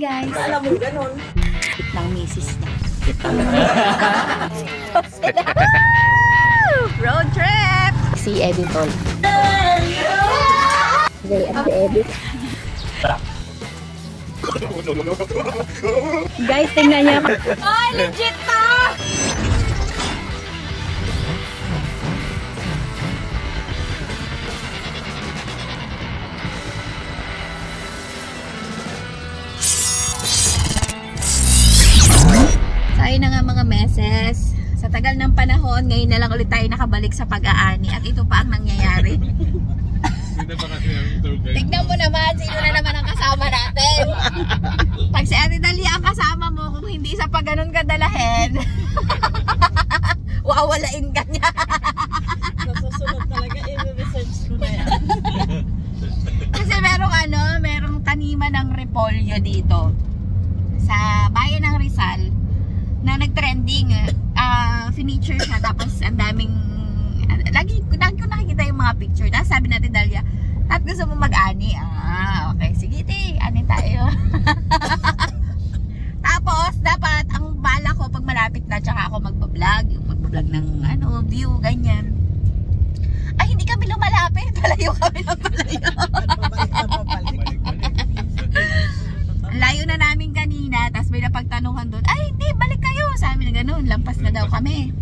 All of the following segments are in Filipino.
Guys, Alam mo, ganun. ng misis niya. Road trip! Si Eddie Tol. Okay, ang si Eddie. Guys, tingnan niya. Oh, legit to! So, ayun na nga mga meses. Sa tagal ng panahon, ngayon na lang ulit tayo nakabalik sa pag-aani. At ito pa ang nangyayari. Tignan mo naman, sino na naman ang kasama natin. Pag si Ate Dalia ang kasama mo, kung hindi sa pag ganun kadalahin, wawalain ka niya. Sa susunod talaga, i-research ko na yan. Kasi merong taniman ng repolyo dito sa bayan ng Rizal na nag-trending. Finiture siya, tapos ang daming lagi ko nakikita yung mga picture. Tapos sabi natin, Dalia, at gusto mo mag-ani? Okay, sige te, ani tayo. Tapos dapat ang bala ko pag malapit na, tsaka ako magpa-vlog, yung magpa-vlog ng view, ganyan. Ay, hindi kami lumalapit, palayo kami ng palayo. Layo na namin kanina, tapos may napagtanungan doon, ay hindi, balik kayo. Sabi na gano'n, lampas na daw kami.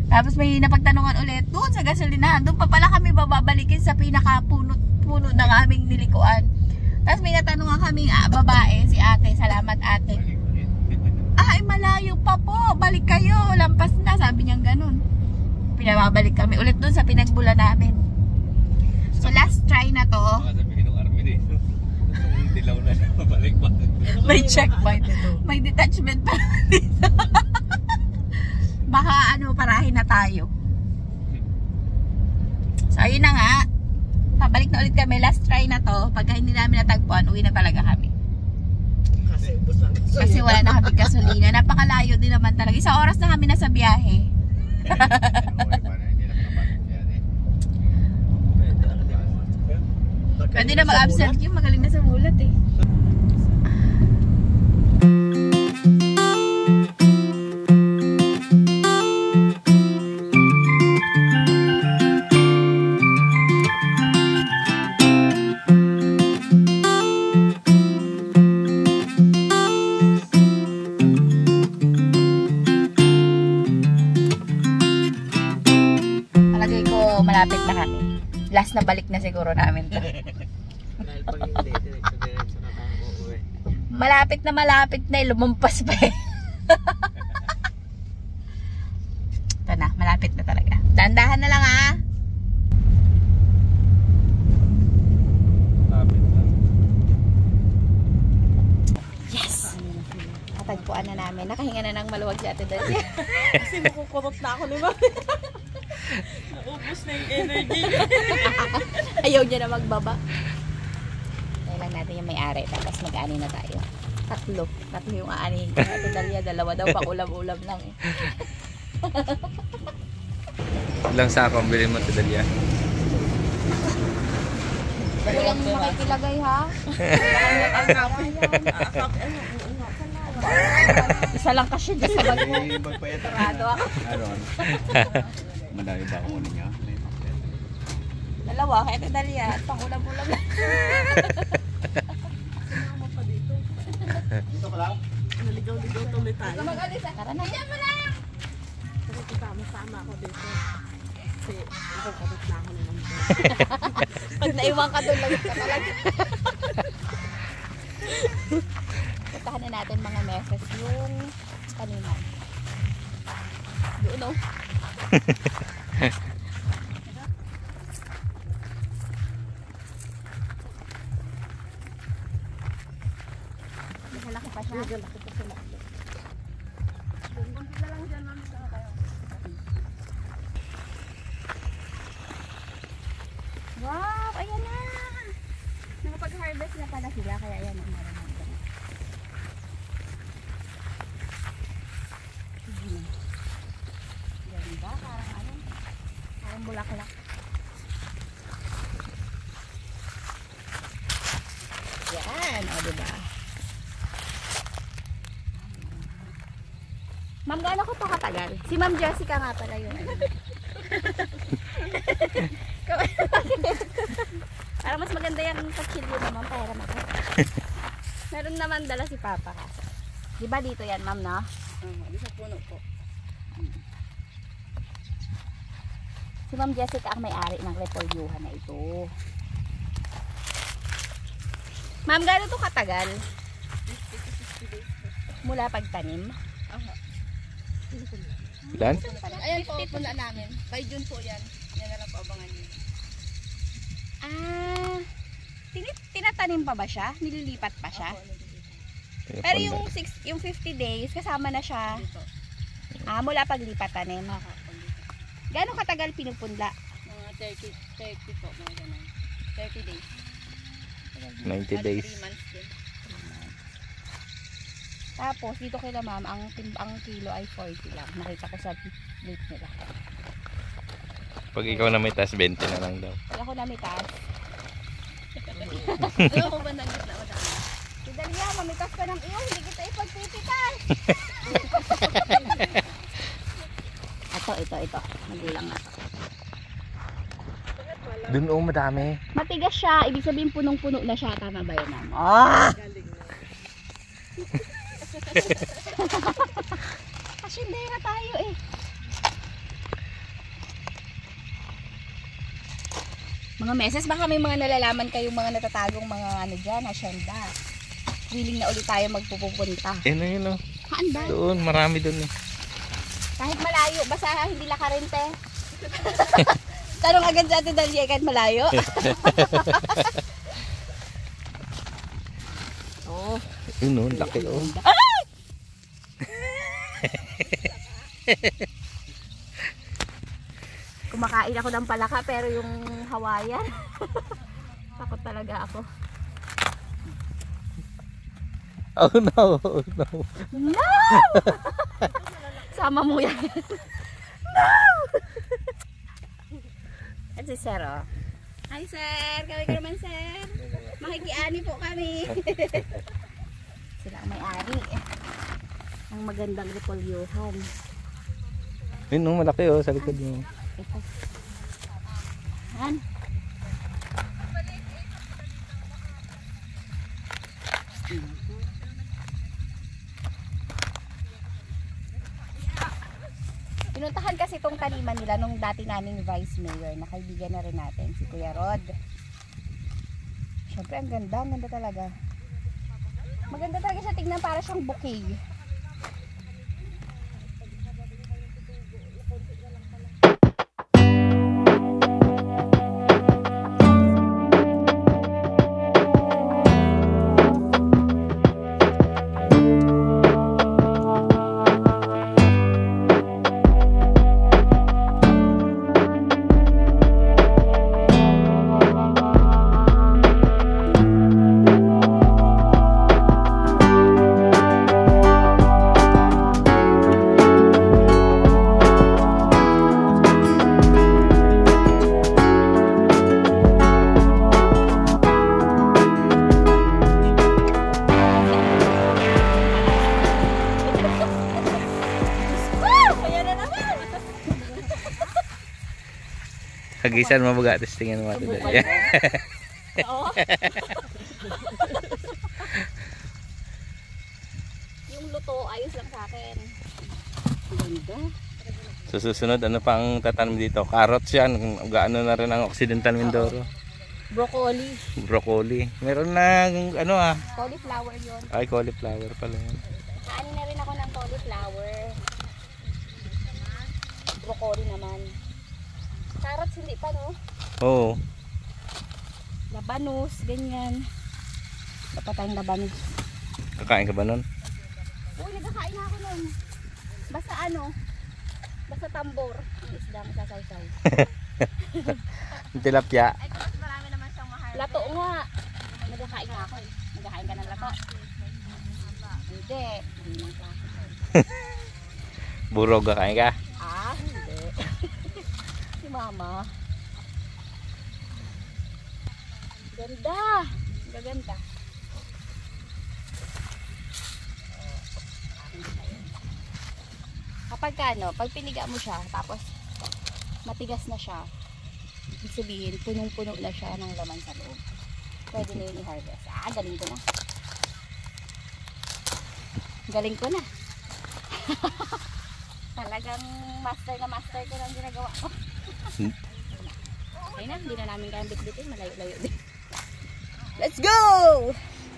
Tapos may napagtanungan ulit, doon sa gasolinahan, doon pa pala kami bababalikin sa pinaka-puno ng aming nilikuan. Tapos may natanungan kaming babae, si ate, salamat ate. Ay, malayo pa po, balik kayo, lampas na, sabi niyang gano'n. Pinababalik kami ulit doon sa pinagbula namin. So last try na to. May checkpoint, may detachment pa dito. Baka parahin na tayo. So ayun na nga, pabalik na ulit kami, last try na to. Pagka hindi namin natagpuan, uwi na talaga kami. Kasi wala na kami gasolina. Napakalayo din naman talaga, 1 oras na kami nasa biyahe. Pwede na mag-absent yung magaling na sa mulat eh. Palagay ko malapit na kami. Last na balik na siguro namin to. Malapit na lumampas pa eh. Ito na, malapit na talaga. Dahan-dahan na lang ah. Yes! Natagpuan na namin. Nakahinga na ng maluwag si Ate Dalia. Kasi makukurot na ako, di ba? Naubos na yung energy. Ayaw niya na magbaba. Tayo lang natin yung may-ari. Tapos mag-ani na tayo. Tatlo yung aanihin ko. Ate Dalia, 2 daw pa ulam-ulam lang eh. Ilang sako ang bilhin mo, Ate Dalia? Dali lang makikilagay ha. Isa lang kasi dyan sa bag mo. Sarado ako. Madami ba ako niya? 2, kaya Ate Dalia. Pang ulam-ulam lang. Dito ka lang? Naligaw-ligaw tuloy tayo. Mag-alis ah. Tara na. Yan mo lang. Kasi kasama ako dito. Kasi nakukurot na ako ng mga. Pag naiwan ka doon, lagot ka talaga. Puntahan na natin mga meses yung taniman. Doon o. Malaki pa siya. Nagalaki pa sila. Bunti na lang dyan, mami. Saka tayo. Wow! Ayan na! Nakapag-harvest na pala sila. Kaya ayan ang meron natin. Ganda. Parang bulaklak. Yan. O, diba? Ma'am, gaano ko to katagal? Si Ma'am Jessica nga pala yun. Para mas maganda yung kachilyo naman para maka. Meron naman dala si Papa kasi. Di ba dito yan, Ma'am, no? Di sa puno po. Si Ma'am Jessica ang may-ari ng repolyuhan na ito. Ma'am, gaano to katagal? 50 days po. Mula pagtanim? Ilan? Ayan po, puna namin. By June po yan. Yan na lang po abangan niyo. Ah, tinatanim pa ba siya? Nililipat pa siya? Opo, Pero yung 50 days, kasama na siya. dito. Mula paglipat tanim. Gaano katagal pinupunla? Mga 30 po, mga ganun. 30 days. 90 days. 3 months din. Tapos, dito kila Ma'am, ang kilo ay 40 lang. Nakita ko sa plate nila. Pag ikaw na may taas, 20 na lang daw. Pag ako namitas, Alam ko ba nang gitna o dami? si Dalia, mamitas ka ng iyo, hindi kita ipagpipitan. Ito. Magulang na. Doon madami. Matigas siya, ibig sabihin punong-puno na siya. Tama ba yun, Ma'am? Ah! Galing na. Kasi hindi na tayo eh. Mga meses, baka may mga nalalaman kayong mga natatagong mga ano dyan, asyenda. Willing na ulit tayo magpupunta. Yun o. Saan ba? Doon, marami doon eh. Kahit malayo, basta hindi lakarente. Tanong agad sa atin Dalia, kahit malayo. Oh. Yun o, laki o. Kumakain ako ng palaka pero yung Hawaiian. Takot talaga ako. Oh no, oh no. No! Sama mo yan. No! At si Sir, oh. Hi Sir! Kaway ka naman Sir. Makikiani po kami. Sila ang may-ari. Ang magandang repolyuhan. Yun o, malaki o, sa likod mo. Ito. Yan. Pinuntahan kasi itong taniman nila nung dati naming vice mayor na kaibigan na rin natin, si Kuya Rod. Siyempre ang ganda talaga. Maganda talaga siya tignan, para siyang bouquet. Hagisan mo baga, testingan mo ito dali. Oo. Yung luto, ayos lang sa akin. Ganda. So susunod, ano pang tatanim dito? Carrots yan, gaano na rin ang Occidental Mindoro. Broccoli. Broccoli. Meron na, ano Cauliflower yun. ay cauliflower pala yan. Kaani na rin ako ng cauliflower. Broccoli naman. Carrots hindi pa, no? Oo. Labanus, ganyan. Dapat tayong labanus. Kakain ka ba nun? Uy, nagkakain na ako nun. Basta ano, basta tambor. Ang isda masasawsaw. Tilapia. Ay, kasi marami naman siyang mahal. Lato nga. Nagkakain nga ako. Nagkakain ka ng lato. Hindi. Hindi ng klase. Burog kakain ka? Hindi. Si Mama. Ganda. Gaganda. kapag pag piniga mo siya, tapos matigas na siya, ibig sabihin, punong-puno na siya ng laman sa loob. Pwede na yun i-harvest. Galing ko na. Galing ko na. Talagang master na master ko ng ginagawa ko. Okay na, hindi na namin kayang bitbitin. Malayo-layo din. Let's go!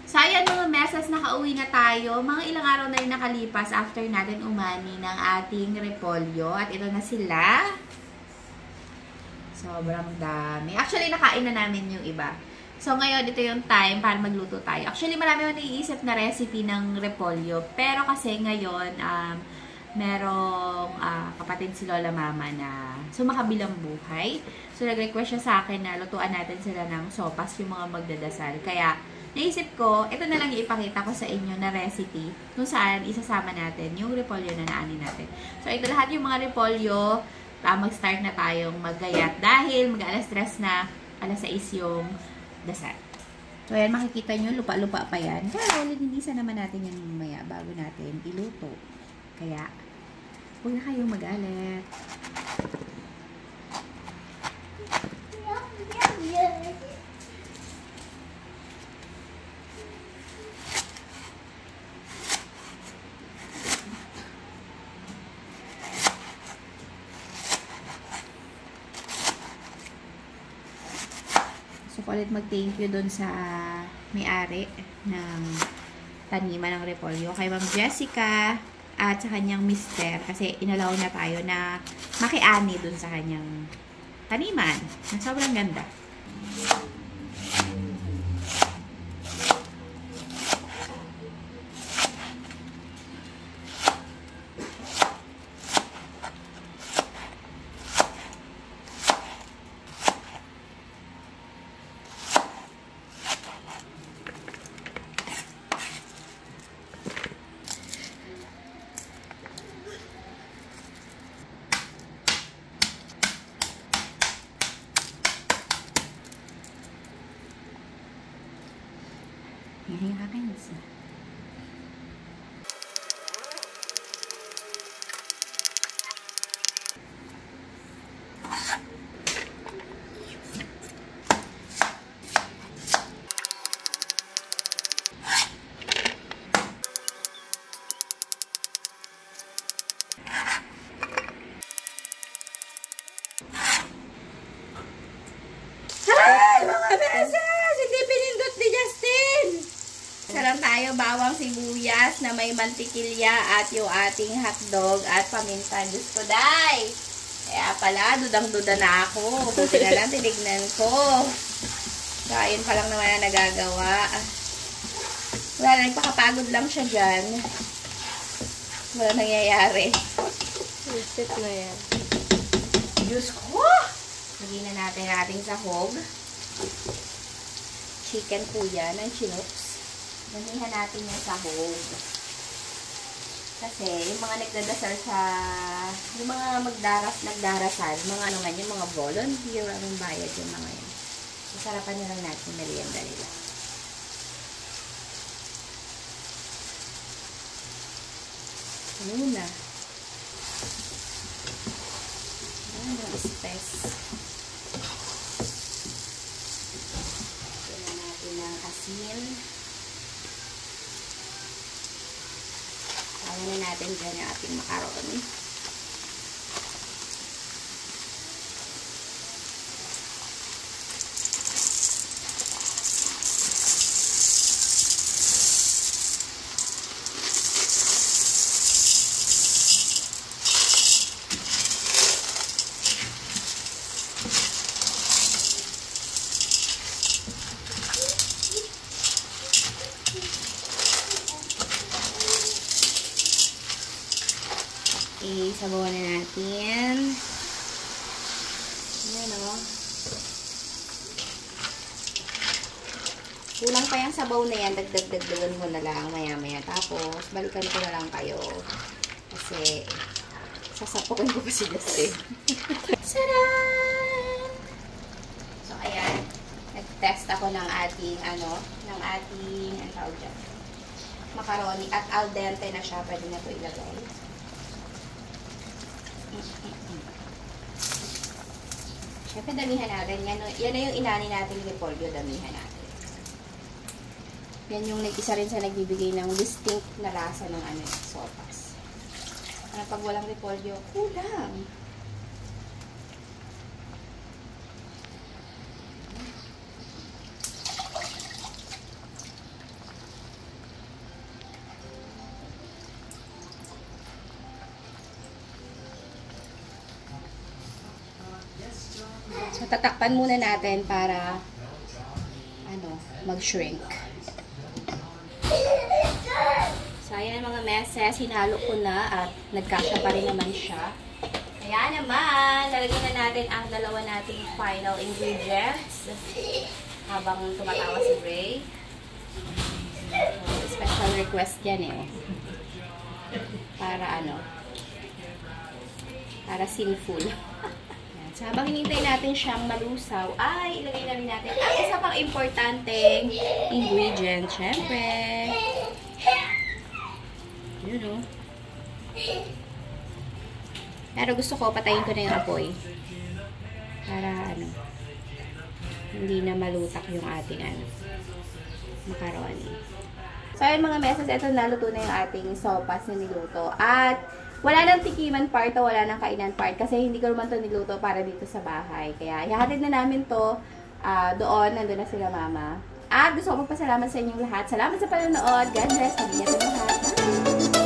So ayan mga mesas, nakauwi na tayo. Mga ilang araw na rin nakalipas after natin umani ng ating repolyo. At ito na sila. Sobrang dami. Actually, nakain na namin yung iba. So ngayon, ito yung time para magluto tayo. Actually, marami akong naiisip na recipe ng repolyo. Pero kasi ngayon, merong kapatid si Lola Mama na sumakabilang buhay. So nag-request siya sa akin na lutuan natin sila ng sopas, yung mga magdadasal. Kaya naisip ko, ito na lang yung ipakita ko sa inyo na recipe kung saan isasama natin yung repolyo na naanin natin. So, ito lahat yung mga repolyo. Mag-start na tayong maggayat dahil mag-alas 3 na, alas 6 yung dasal. So, ayan, makikita nyo, lupa-lupa pa yan. Pero, lininisan naman natin yan mamaya bago natin iluto. Kaya, huwag na kayong mag-alit. So, ulit mag-thank you dun sa may-ari ng taniman ng repolyo. Kay Ma'am Jessica at sa kanyang mister. Kasi inalaw na tayo na makiani dun sa kanyang taniman. Na sobrang ganda. Yan yung aking isa. Hi! Mga beses! Hindi pinindot ni Justin! Sarang tayo bawang sibuyas na may mantikilya at yung ating hotdog at paminta. Diyos ko, day! Kaya pala, dudang-duda na ako. Buti na lang, tinignan ko. Kain pa lang naman na nagagawa. Wala, nagpakapagod lang siya dyan. Wala nangyayari. Reset na yan. Diyos ko! Lagyan na natin ating sahog. Chicken po yan, ng Chinooks. Damihan natin yung sahog. Kasi, yung mga nagdadasal sa, yung mga nagdarasal, mga ano man, yung mga volunteer, ang bayad yung mga yun. Sasarapan na lang natin, merienda nila. Ano na? Ano yung spice? Lagyan natin ng asin. Ayan na natin dyan yung ating macaroni. Sabawan na natin. Ayan o. Kulang pa yung sabaw na yan. Dagdagan ko na lang maya-maya. Tapos, balikan ko na lang kayo. Kasi, sasapukin ko pa si Justin. Sarang! So, ayan. Nag-test ako ng ating, ang tawag dyan, macaroni. At al dente na siya. Pwede na ito ilagay. Siyempre, damihan natin. Yan na yung inani natin ni Polio, damihan natin. Yan yung isa rin sa nagbibigay ng distinct na lasa ng sopas. Pag walang repolyo, kulang. So, tatakpan muna natin para mag-shrink. So, ayan mga meses, hinalo ko na at nagkasya pa rin naman siya. Ayan naman, lalagyan na natin ang dalawa nating final ingredients habang tumatawa si Ray. Special request yan para sinful. So, habang hinintay natin siyang malusaw, ay ilagay na rin natin ang isa pang importanteng ingredient, syempre. Yun, Pero gusto ko, patayin ko na yung apoy. Para, hindi na malutak yung ating, macaroni. So, ayun mga mesas, ito naluto na yung ating sopas na niluto. At, wala nang tikiman part o wala nang kainan part kasi hindi ko naman ito niluto para dito sa bahay. Kaya, ihahatid na namin to doon. Nandun na sila mama. At gusto ko magpasalamat sa inyong lahat. Salamat sa panonood. God bless. Pag-ingat ang lahat. Bye!